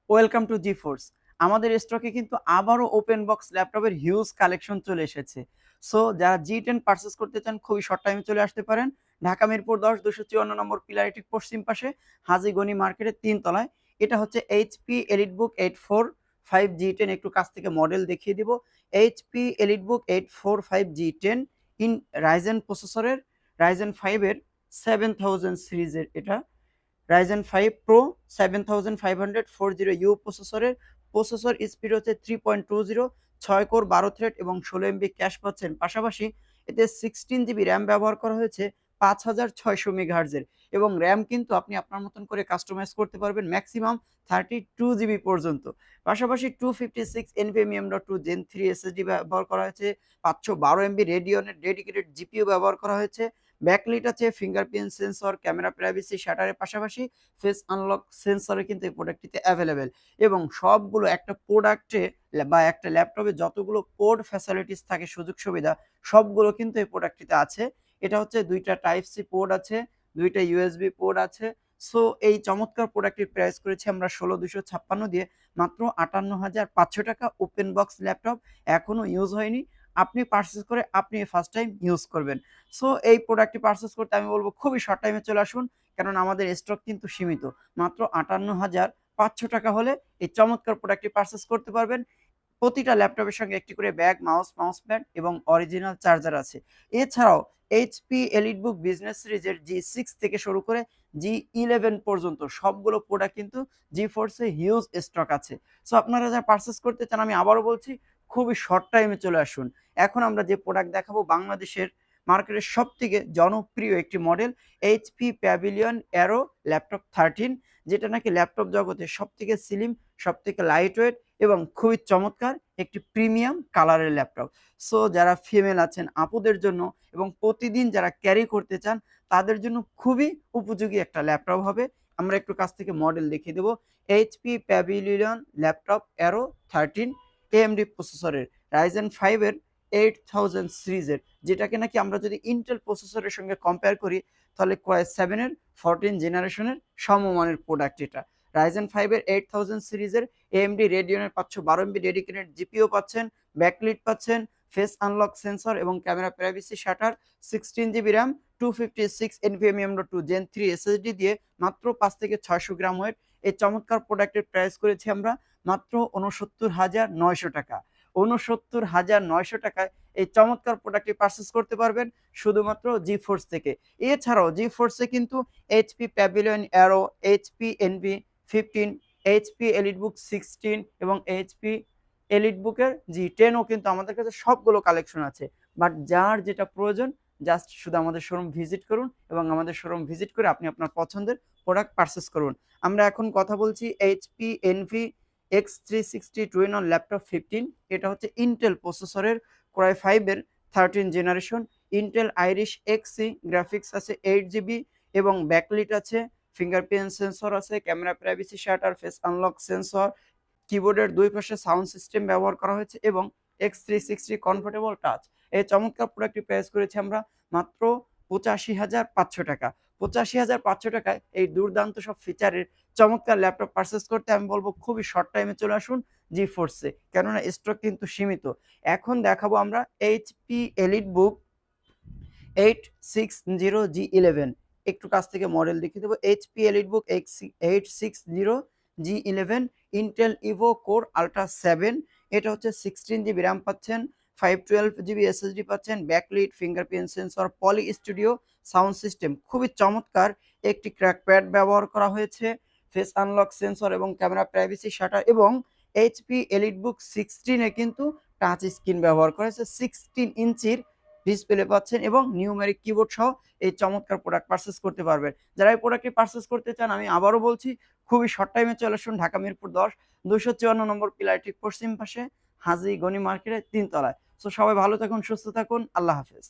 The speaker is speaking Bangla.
Welcome to G force. আমাদের স্টকে কিন্তু আবারও ওপেন বক্স ল্যাপটপের হিউজ কালেকশন চলে এসেছে। সো যারা জি10 পারচেস করতে চান খুবই শর্ট টাইমে চলে আসতে পারেন। ঢাকা মিরপুর ১০ ২৫৪ নম্বর পিলারের ঠিক পশ্চিম পাশে হাজী গনি মার্কেটের ৩ তলায়। এটা হচ্ছে এইচপি এলিটবুক 845 জি10। একটু কাছ থেকে মডেল দেখিয়ে দিব। এইচপি এলিটবুক 845 জি10 ইন রাইজেন প্রসেসরের, রাইজেন 5 এর 7000 সিরিজের এটা। Ryzen 5 Pro 7500 40U processor speed হচ্ছে 3.20, 6 কোর 12 থ্রেড এবং 16 এমবি ক্যাশ পাচ্ছেন। পাশাপাশি এতে 16 জিবি র্যাম ব্যবহার করা হয়েছে 5600 মেগাহার্জের, এবং র্যাম কিন্তু আপনি আপনার মতন করে কাস্টমাইজ করতে পারবেন ম্যাক্সিমাম 32 জিবি পর্যন্ত। পাশাপাশি 256 NVMe M.2 Gen 3 SSD ব্যবহার করা হয়েছে, 512 এমবি রেডিয়নের ডেডিকেটেড জিপিইউ ব্যবহার করা হয়েছে। ব্যাকলিট আছে, ফিঙ্গারপ্রিন্ট সেন্সর, ক্যামেরা প্রাইভেসি শাটারের পাশাপাশি ফেস আনলক সেন্সরে কিন্তু এই প্রোডাক্টটিতে অ্যাভেলেবেল। এবং সবগুলো একটা প্রোডাক্টে বা একটা ল্যাপটপে যতগুলো কোড ফ্যাসিলিটিস থাকে, সুযোগ সুবিধা, সবগুলো কিন্তু এই প্রোডাক্টটিতে আছে। এটা হচ্ছে 2টা টাইপ সি পোর্ট আছে, 2টা ইউএসবি পোর্ট আছে। সো এই চমৎকার প্রোডাক্টটির প্রাইস করেছি আমরা ১৬,২৫৬ দিয়ে মাত্র ৫৮,৫০০ টাকা। ওপেন বক্স ল্যাপটপ, এখনো ইউজ হয়নি, আপনি পারচেজ করে আপনি ফার্স্ট টাইম ইউজ করবেন। সো এই প্রোডাক্টটি পারচেজ করতে আমি বলব খুবই শর্ট টাইমে চলে আসুন, কেননা আমাদের স্টক কিন্তু সীমিত। মাত্র ৫৮,৫০০ টাকা হলে এই চমৎকার প্রোডাক্টটি পারচেজ করতে পারবেন। প্রতিটা ল্যাপটপের সঙ্গে একটি করে ব্যাগ, মাউস প্যাড এবং অরিজিনাল চার্জার আছে। এছাড়াও এইচপি এলিটবুক বিজনেস সিরিজের জি6 থেকে শুরু করে জি11 পর্যন্ত সবগুলো প্রোডাক্ট কিন্তু জি ফোর্সে হিউজ স্টক আছে। সো আপনারা যারা পারচেস করতে চান, আমি আবারও বলছি খুবই শর্ট টাইমে চলে আসুন। এখন আমরা যে প্রোডাক্ট দেখাবো বাংলাদেশের মার্কেটের সবথেকে জনপ্রিয় একটি model, HP pavilion arrow laptop 13, যেটা নাকি ল্যাপটপ জগতে সবথেকে স্লিম, সবথেকে লাইট ওয়েট এবং খুবই চমৎকার একটি প্রিমিয়াম কালারের ল্যাপটপ। সো যারা ফিমেল আছেন আপুদের জন্য এবং প্রতিদিন যারা ক্যারি করতে চান তাদের জন্য খুবই উপযোগী একটা ল্যাপটপ হবে। আমরা একটু কাছ থেকে মডেল দেখিয়ে দেব। HP Pavilion laptop Aero 13 AMD প্রসেসরের, রাইজেন 5 এর 8000 সিরিজের, যেটাকে নাকি আমরা যদি ইন্টেল প্রসেসরের সঙ্গে কম্পেয়ার করি তাহলে কোরাই 7 এর 14 জেনারেশনের সমমানের প্রোডাক্ট এটা। রাইজেন 5 এর 8000 সিরিজের AMD রেডিয়নের 512 এমবি ডেডিকেটেড জিপিইউ পাচ্ছেন, ব্যাকলিট পাচ্ছেন, ফেস আনলক সেন্সর এবং camera privacy shutter, 16 GB RAM, 256 NVMe M.2 Gen 3 SSD দিয়ে মাত্র 5 থেকে 600 গ্রাম ওয়েট। এই চমৎকার প্রোডাক্টের প্রাইস করেছি আমরা মাত্র ৬৯,৯০০ টাকা। ৬৯,৯০০ টাকায় এই চমৎকার প্রোডাক্টটি পারচেস করতে পারবেন শুধুমাত্র জি ফোর্স থেকে। এছাড়াও জি ফোর্সে কিন্তু HP pavilion arrow, HP NV 15, HP EliteBook 16 এবং এইচপি এলিটবুকের জি10ও কিন্তু আমাদের কাছে সবগুলো কালেকশন আছে। বাট যার যেটা প্রয়োজন জাস্ট শুধু আমাদের শোরুম ভিজিট করুন এবং আমাদের শোরুম ভিজিট করে আপনি আপনার পছন্দের প্রোডাক্ট পারচেস করুন। আমরা এখন কথা বলছি HP NV X360 two-in-one laptop 15। এটা হচ্ছে ইন্টেল প্রসেসরের, কোরাই 5 এর 13 জেনারেশন, ইন্টেল আইরিশ এক্সি গ্রাফিক্স আছে 8 জিবি এবং ব্যাকলিট আছে, ফিঙ্গারপ্রিন্ট সেন্সর আছে, camera privacy shutter, face unlock sensor, কিবোর্ডের দুই পাশে সাউন্ড সিস্টেম ব্যবহার করা হয়েছে এবং X360 কমফোর্টেবল টাচ। এই চমৎকার প্রোডাক্টটি প্রাইস করেছি আমরা মাত্র ৮৫,৫০০ টাকা। ৮৫,৫০০ টাকায় এই দুর্দান্ত সব ফিচারের চমৎকার ল্যাপটপ পারচেস করতে আমি বলব খুবই শর্ট টাইমে চলে আসুন জি ফোর্সে, কেননা স্টক কিন্তু সীমিত। এখন দেখাবো আমরা এইচপি এলিটবুক 860G11। একটু কাছ থেকে মডেল দেখিয়ে দেবো। HP EliteBook 860G11 Intel Ivo core ultra 7। এটা হচ্ছে 16 জিবি র্যাম পাচ্ছেন, 512 জিবি এসএসডি পাচ্ছেন, ব্যাকলিট, ফিঙ্গারপ্রিন্ট সেন্সর, পলি স্টুডিও সাউন্ড সিস্টেম, খুবই চমৎকার একটি ক্র্যাক প্যাড ব্যবহার করা হয়েছে, ফেস আনলক সেন্সর এবং ক্যামেরা প্রাইভেসি শাটার, এবং এইচপি এলিটবুক 16 কিন্তু টাচ স্ক্রিন ব্যবহার করা হয়েছে, 16 ইঞ্চির ডিসপ্লে পাচ্ছেন এবং নিউমেরিক কিবোর্ড সহ এই চমৎকার প্রোডাক্ট পারচেস করতে পারবেন। যারা এই প্রোডাক্টটি পারচেস করতে চান আমি আবারও বলছি খুবই শর্ট টাইমে চলে আসুন ঢাকা মিরপুর 10 254 নম্বর পিলার ঠিক পশ্চিম পাশে হাজী গনি মার্কেটের 3 তলায়। সো সবাই ভালো থাকুন, সুস্থ থাকুন, আল্লাহ হাফেজ।